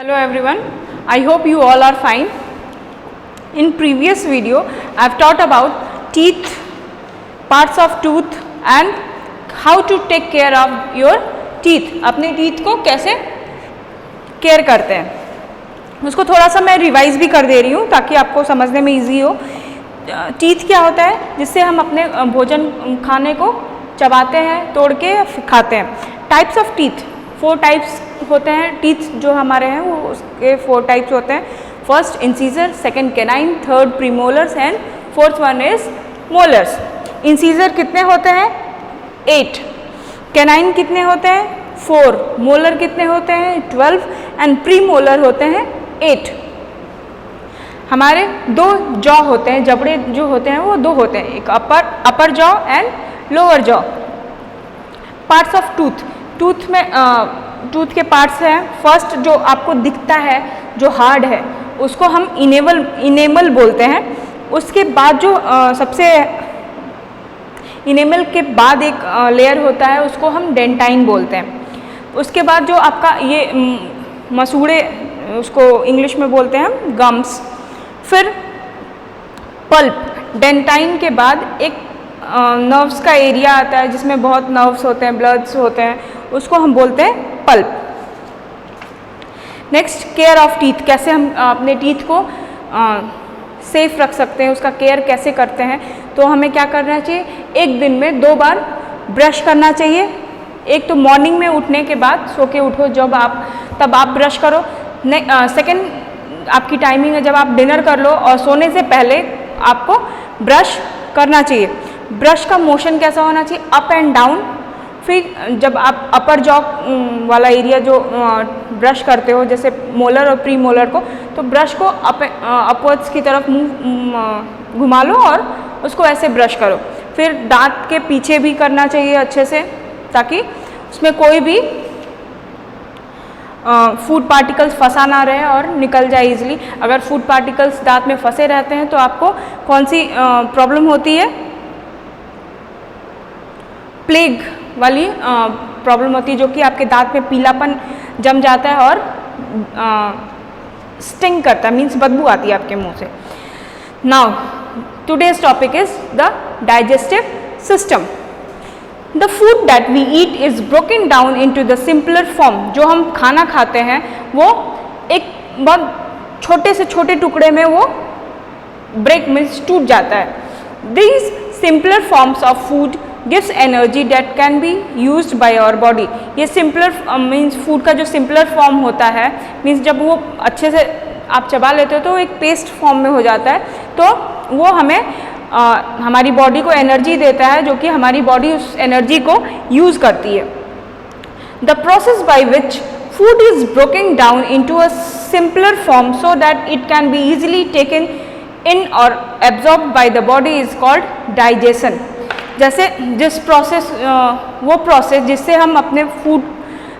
Hello everyone, I hope you all are fine. In previous video, I have taught about teeth, parts of tooth and how to take care of your teeth. अपने teeth को कैसे care करते हैं उसको थोड़ा सा मैं revise भी कर दे रही हूँ ताकि आपको समझने में इजी हो. टीथ क्या होता है? जिससे हम अपने भोजन खाने को चबाते हैं, तोड़ के खाते हैं. टाइप्स ऑफ टीथ, 4 टाइप्स होते हैं. टीथ जो हमारे हैं वो उसके 4 टाइप्स होते हैं. First incisor, second canine, third premolars and fourth one is molars. Incisor कितने होते हैं? 8. कैनाइन कितने होते हैं? 4. मोलर कितने होते हैं? 12 एंड प्रीमोलर होते हैं 8. हमारे 2 जॉ होते हैं, जबड़े जो होते हैं वो 2 होते हैं, एक अपर jaw and lower jaw. Parts of tooth, tooth में टूथ के पार्ट्स हैं. फर्स्ट जो आपको दिखता है जो हार्ड है उसको हम इनेमल बोलते हैं. उसके बाद जो सबसे इनेमल के बाद एक लेयर होता है उसको हम डेंटाइन बोलते हैं. उसके बाद जो आपका ये मसूड़े, उसको इंग्लिश में बोलते हैं हम गम्स. फिर पल्प. डेंटाइन के बाद एक नर्व्स का एरिया आता है जिसमें बहुत नर्व्स होते हैं, ब्लड्स होते हैं, उसको हम बोलते हैं pulp. Next care of teeth. कैसे हम अपने टीथ को सेफ रख सकते हैं, उसका केयर कैसे करते हैं. तो हमें क्या करना चाहिए? एक दिन में 2 बार ब्रश करना चाहिए. एक तो मॉर्निंग में उठने के बाद, सो के उठो जब तब आप ब्रश करो. सेकंड आपकी टाइमिंग है जब आप डिनर कर लो और सोने से पहले आपको ब्रश करना चाहिए. ब्रश का मोशन कैसा होना चाहिए? Up and down. फिर जब आप अपर जॉ वाला एरिया जो ब्रश करते हो, जैसे मोलर और प्री मोलर को, तो ब्रश को अपवर्ड्स की तरफ मुंह घुमा लो और उसको ऐसे ब्रश करो. फिर दांत के पीछे भी करना चाहिए अच्छे से ताकि उसमें कोई भी फूड पार्टिकल्स फंसा ना रहे और निकल जाए इजीली. अगर फूड पार्टिकल्स दांत में फंसे रहते हैं तो आपको कौन सी प्रॉब्लम होती है? प्लेग वाली प्रॉब्लम होती है, जो कि आपके दांत में पीलापन जम जाता है और स्टिंग करता है, मीन्स बदबू आती है आपके मुंह से. Now today's topic is the digestive system. The food that we eat is broken down into the simpler form. जो हम खाना खाते हैं वो एक बहुत छोटे से छोटे टुकड़े में वो ब्रेक मीन्स टूट जाता है. These simpler forms of food gives energy that can be used by our body. ये सिंपलर मीन्स फूड का जो सिंपलर फॉर्म होता है, मीन्स जब वो अच्छे से आप चबा लेते हो तो एक पेस्ट फॉर्म में हो जाता है, तो वो हमें हमारी बॉडी को एनर्जी देता है, जो कि हमारी बॉडी उस एनर्जी को यूज़ करती है. The process by which food is broken down into a simpler form so that it can be easily taken in और absorbed by the body is called digestion. जैसे जिस प्रोसेस वो process जिससे हम अपने फूड,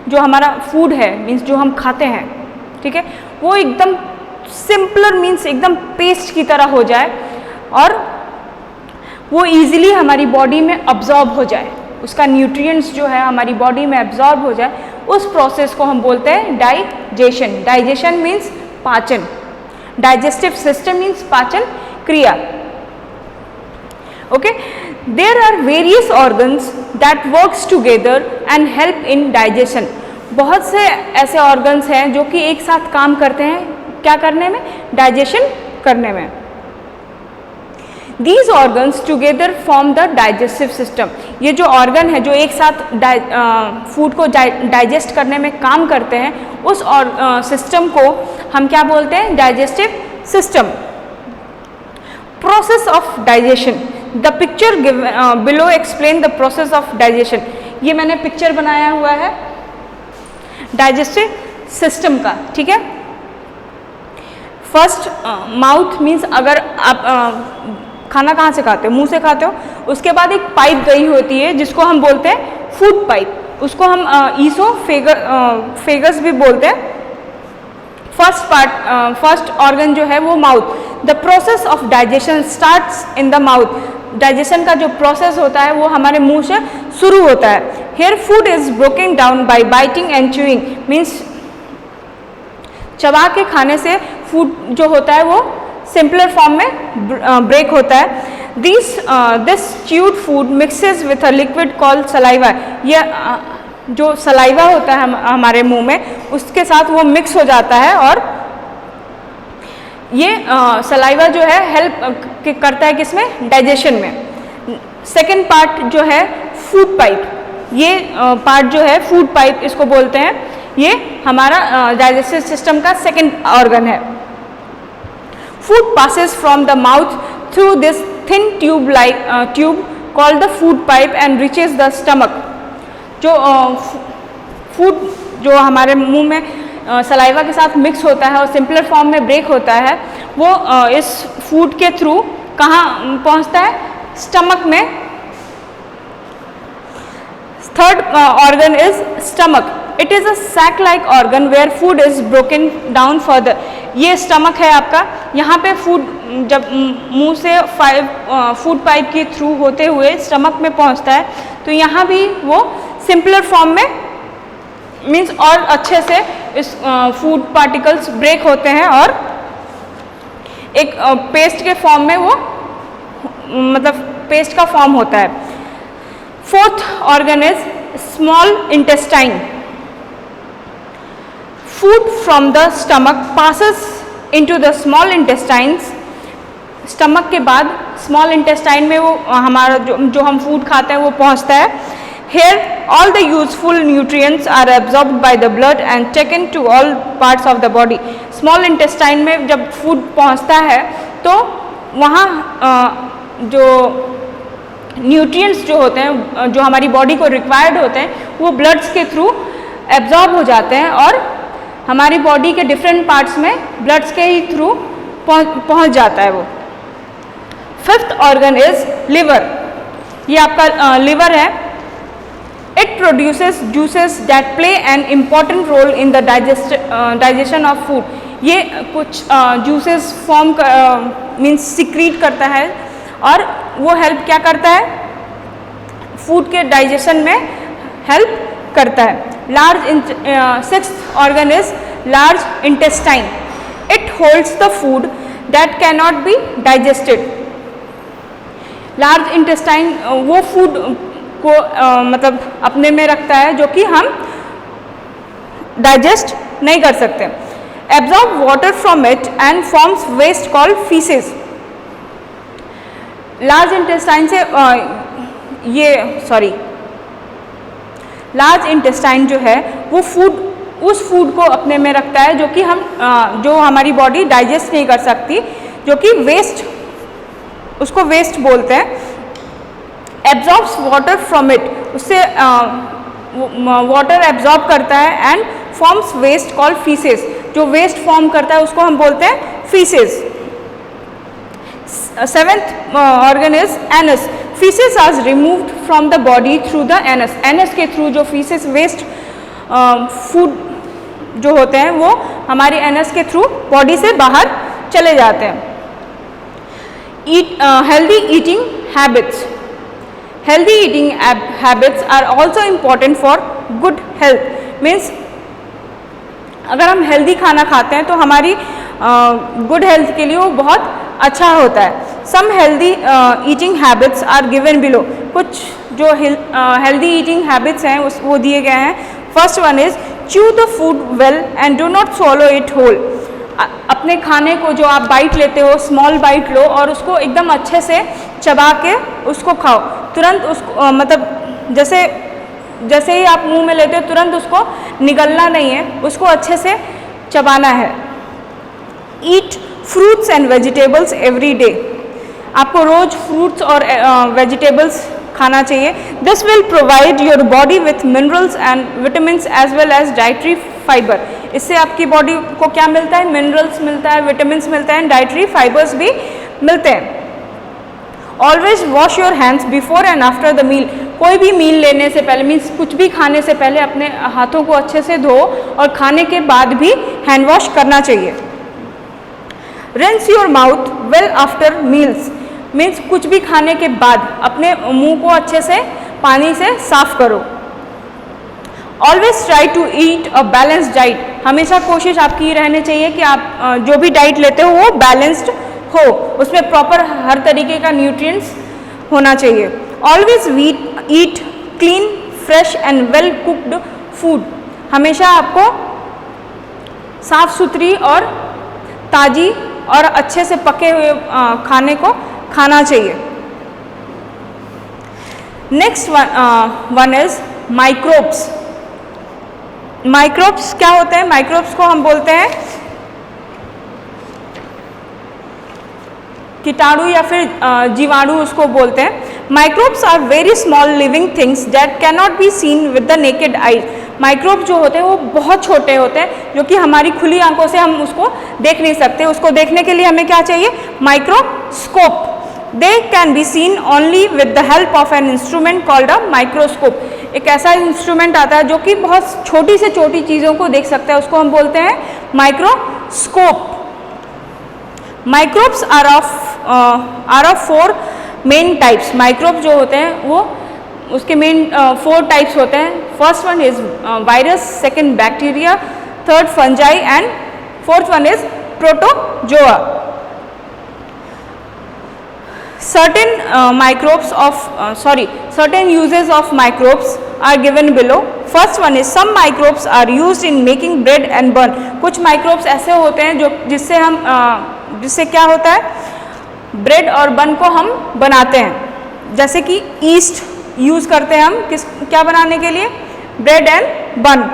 जो हमारा फूड है मीन्स जो हम खाते हैं, ठीक है, वो एकदम सिंपलर मीन्स एकदम पेस्ट की तरह हो जाए और वो इजीली हमारी बॉडी में अब्जॉर्ब हो जाए, उसका न्यूट्रिएंट्स जो है हमारी बॉडी में अब्जॉर्ब हो जाए, उस प्रोसेस को हम बोलते हैं डाइजेशन. डाइजेशन मीन्स पाचन. डाइजेस्टिव सिस्टम मीन्स पाचन क्रिया. Okay. There are various organs that works together and help in digestion. बहुत से ऐसे ऑर्गन्स हैं जो कि एक साथ काम करते हैं, क्या करने में? डाइजेशन करने में. These organs together form the digestive system. ये जो ऑर्गन है जो एक साथ फूड को डाइजेस्ट करने में काम करते हैं, उस सिस्टम को हम क्या बोलते हैं? Digestive system. Process of digestion. The picture below explain the process of digestion. ये मैंने पिक्चर बनाया हुआ है डाइजेस्टिव सिस्टम का, ठीक है. फर्स्ट माउथ मीन्स अगर आप खाना कहाँ से खाते हो? मुंह से खाते हो. उसके बाद एक पाइप गई होती है जिसको हम बोलते हैं फूड पाइप, उसको हम ईसोफेगस भी बोलते हैं. फर्स्ट ऑर्गन जो है वो mouth. The process of digestion starts in the mouth. Digestion का जो प्रोसेस होता है वो हमारे मुंह से शुरू होता है. Here food is broken down by biting and chewing means चबा के खाने से फूड जो होता है वो सिंपलर फॉर्म में ब्रेक होता है। This chewed food mixes with a liquid called saliva. ये जो सलाइवा होता है हमारे मुंह में, उसके साथ वो मिक्स हो जाता है और ये सलाइवा जो है हेल्प करता है किसमें, डाइजेशन में। सेकेंड पार्ट जो है फूड पाइप, ये पार्ट जो है फूड पाइप इसको बोलते हैं, ये हमारा डाइजेस्टिव सिस्टम का सेकेंड ऑर्गन है। Food passes from the mouth through this thin tube called the food pipe and reaches the stomach। जो फूड जो हमारे मुंह में सलाइवा के साथ मिक्स होता है और सिंपलर फॉर्म में ब्रेक होता है, वो इस फूड के थ्रू कहाँ पहुँचता है, स्टमक में। Third organ is stomach. It is a sac like organ where food is broken down further. ये स्टमक है आपका, यहाँ पे फूड जब मुंह से फूड पाइप के थ्रू होते हुए स्टमक में पहुँचता है, तो यहाँ भी वो सिंपलर फॉर्म में मीन्स और अच्छे से इस फूड पार्टिकल्स ब्रेक होते हैं और एक पेस्ट के फॉर्म में वो मतलब पेस्ट का फॉर्म होता है। Fourth organ is small intestine. Food from the stomach passes into the small intestines. Stomach के बाद स्मॉल इंटेस्टाइन में वो हमारा जो हम फूड खाते हैं वो पहुंचता है। Here all the useful nutrients are absorbed by the blood and taken to all parts of the body। Small intestine में जब फूड पहुंचता है तो वहाँ जो न्यूट्रिएंट्स जो होते हैं, जो हमारी बॉडी को रिक्वायर्ड होते हैं, वो ब्लड्स के थ्रू एब्जॉर्ब हो जाते हैं और हमारी बॉडी के डिफरेंट पार्ट्स में ब्लड्स के ही थ्रू पहुंच जाता है वो। Fifth organ is liver. ये आपका लिवर है। It produces juices that play an important role in the digestion of food. ये कुछ जूसेस फॉर्म मीन्स सिक्रीट करता है और वो हेल्प क्या करता है, फूड के डाइजेशन में हेल्प करता है। Sixth organ is large intestine. It holds the food that can not be digested. Large intestine वो फूड को मतलब अपने में रखता है जो कि हम डाइजेस्ट नहीं कर सकते। Absorb water from it and forms waste called faeces. Large intestine से लार्ज इंटेस्टाइन जो है वो उस फूड को अपने में रखता है जो कि जो हमारी बॉडी डाइजेस्ट नहीं कर सकती, जो कि वेस्ट, उसको वेस्ट बोलते हैं। एब्जॉर्ब्स वाटर फ्रॉम इट, उससे वाटर एब्जॉर्ब करता है and forms waste called faeces. जो वेस्ट फॉर्म करता है उसको हम बोलते हैं faeces. Seventh organ is anus. Faeces are removed from the body through the anus. Anus के थ्रू जो फीसेस वेस्ट फूड जो होते हैं वो हमारी एनस के थ्रू बॉडी से बाहर चले जाते हैं। Healthy eating habits. Healthy eating habits are also important for good health। Means अगर हम हेल्दी खाना खाते हैं तो हमारी गुड हेल्थ के लिए वो बहुत अच्छा होता है। Some healthy eating habits are given below। कुछ जो हेल्दी ईटिंग हैबिट्स हैं वो दिए गए हैं। First one is chew the food well and do not swallow it whole। अपने खाने को जो आप बाइट लेते हो, स्मॉल बाइट लो और उसको एकदम अच्छे से चबा के उसको खाओ। तुरंत उसको मतलब जैसे ही आप मुंह में लेते हो तुरंत उसको निगलना नहीं है, उसको अच्छे से चबाना है। Eat fruits and vegetables every day. आपको रोज फ्रूट्स और वेजिटेबल्स खाना चाहिए। This will provide your body with minerals and vitamins as well as dietary fibre. इससे आपकी बॉडी को क्या मिलता है, मिनरल्स मिलता है, विटामिन्स मिलता है, डाइटरी फाइबर्स भी मिलते हैं। Always wash your hands before and after the meal. कोई भी मील लेने से पहले मीन्स कुछ भी खाने से पहले अपने हाथों को अच्छे से धो और खाने के बाद भी हैंड वॉश करना चाहिए। Rinse your mouth well after meals. Means कुछ भी खाने के बाद अपने मुंह को अच्छे से पानी से साफ करो। Always try to eat a balanced diet. हमेशा कोशिश आपकी ये रहनी चाहिए कि आप जो भी डाइट लेते हो वो बैलेंस्ड हो, उसमें प्रॉपर हर तरीके का न्यूट्रिएंट्स होना चाहिए। Always eat clean, fresh and well cooked food, हमेशा आपको साफ सुथरी और ताज़ी और अच्छे से पके हुए खाने को खाना चाहिए। Next one is microbes. Microbes क्या होते हैं? माइक्रोब्स को हम बोलते हैं कीटाणु या फिर जीवाणु उसको बोलते हैं। Microbes are very small living things that can not be seen with the naked eye. Microbe जो होते हैं वो बहुत छोटे होते हैं जो कि हमारी खुली आंखों से हम उसको देख नहीं सकते। उसको देखने के लिए हमें क्या चाहिए? Microscope. They can be seen only with the help of an instrument called a microscope. एक ऐसा इंस्ट्रूमेंट आता है जो कि बहुत छोटी से छोटी चीज़ों को देख सकता है, उसको हम बोलते हैं microscope. Microbes are of 4 main types. Microbe जो होते हैं वो उसके मेन 4 टाइप्स होते हैं। First one is virus, second bacteria, third fungi and fourth one is protozoa. certain uses of microbes are given below. First one is some microbes are used in making bread and bun. कुछ microbes ऐसे होते हैं जो जिससे क्या होता है? Bread और बन को हम बनाते हैं। जैसे कि ईस्ट यूज़ करते हैं हम क्या बनाने के लिए? Bread and bun.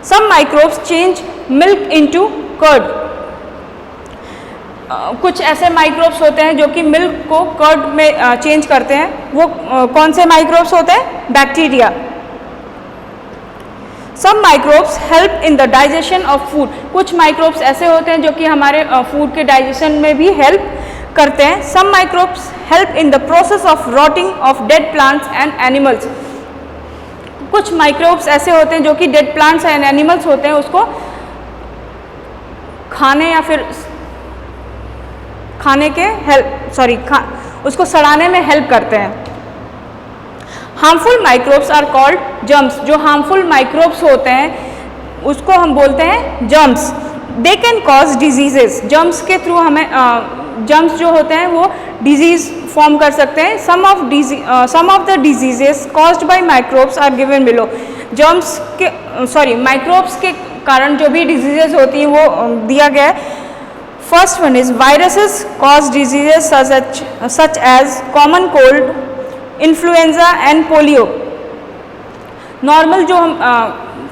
Some microbes change milk into curd. कुछ ऐसे माइक्रोब्स होते हैं जो कि मिल्क को कर्ड में चेंज करते हैं। वो कौन से माइक्रोब्स होते हैं? Bacteria. Some microbes help in the digestion of food. कुछ माइक्रोब्स ऐसे होते हैं जो कि हमारे फूड के डाइजेशन में भी हेल्प करते हैं। Some microbes help in the process of rotting of dead plants and animals. कुछ माइक्रोब्स ऐसे होते हैं जो कि डेड प्लांट्स एंड एनिमल्स होते हैं उसको खाने या फिर उसको सड़ाने में हेल्प करते हैं। Harmful microbes are called germs. जो हार्मफुल माइक्रोब्स होते हैं उसको हम बोलते हैं germs. They can cause diseases. Germs के थ्रू हमें जर्म्स जो होते हैं वो डिजीज फॉर्म कर सकते हैं। Some of the diseases caused by microbes are given below. Microbes के कारण जो भी डिजीजेस होती हैं वो दिया गया है। First one is viruses cause diseases such as common cold, influenza and polio. Normal जो हम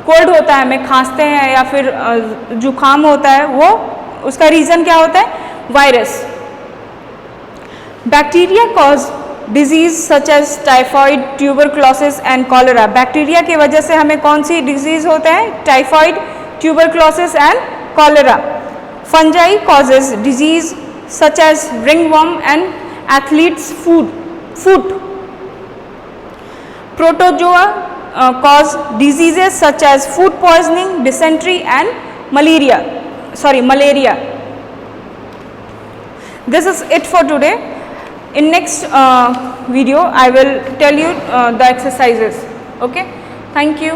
कोल्ड होता है, हमें खांसते हैं या फिर जुकाम होता है, वो उसका रीज़न क्या होता है? Virus. Bacteria cause disease such as typhoid, tuberculosis and cholera. Bacteria की वजह से हमें कौन सी डिजीज होते हैं? Typhoid, tuberculosis and cholera. Fungi causes disease such as ringworm and athlete's foot. Protozoa cause diseases such as food poisoning, dysentery and malaria. This is it for today. In next video I will tell you the exercises. Okay, thank you.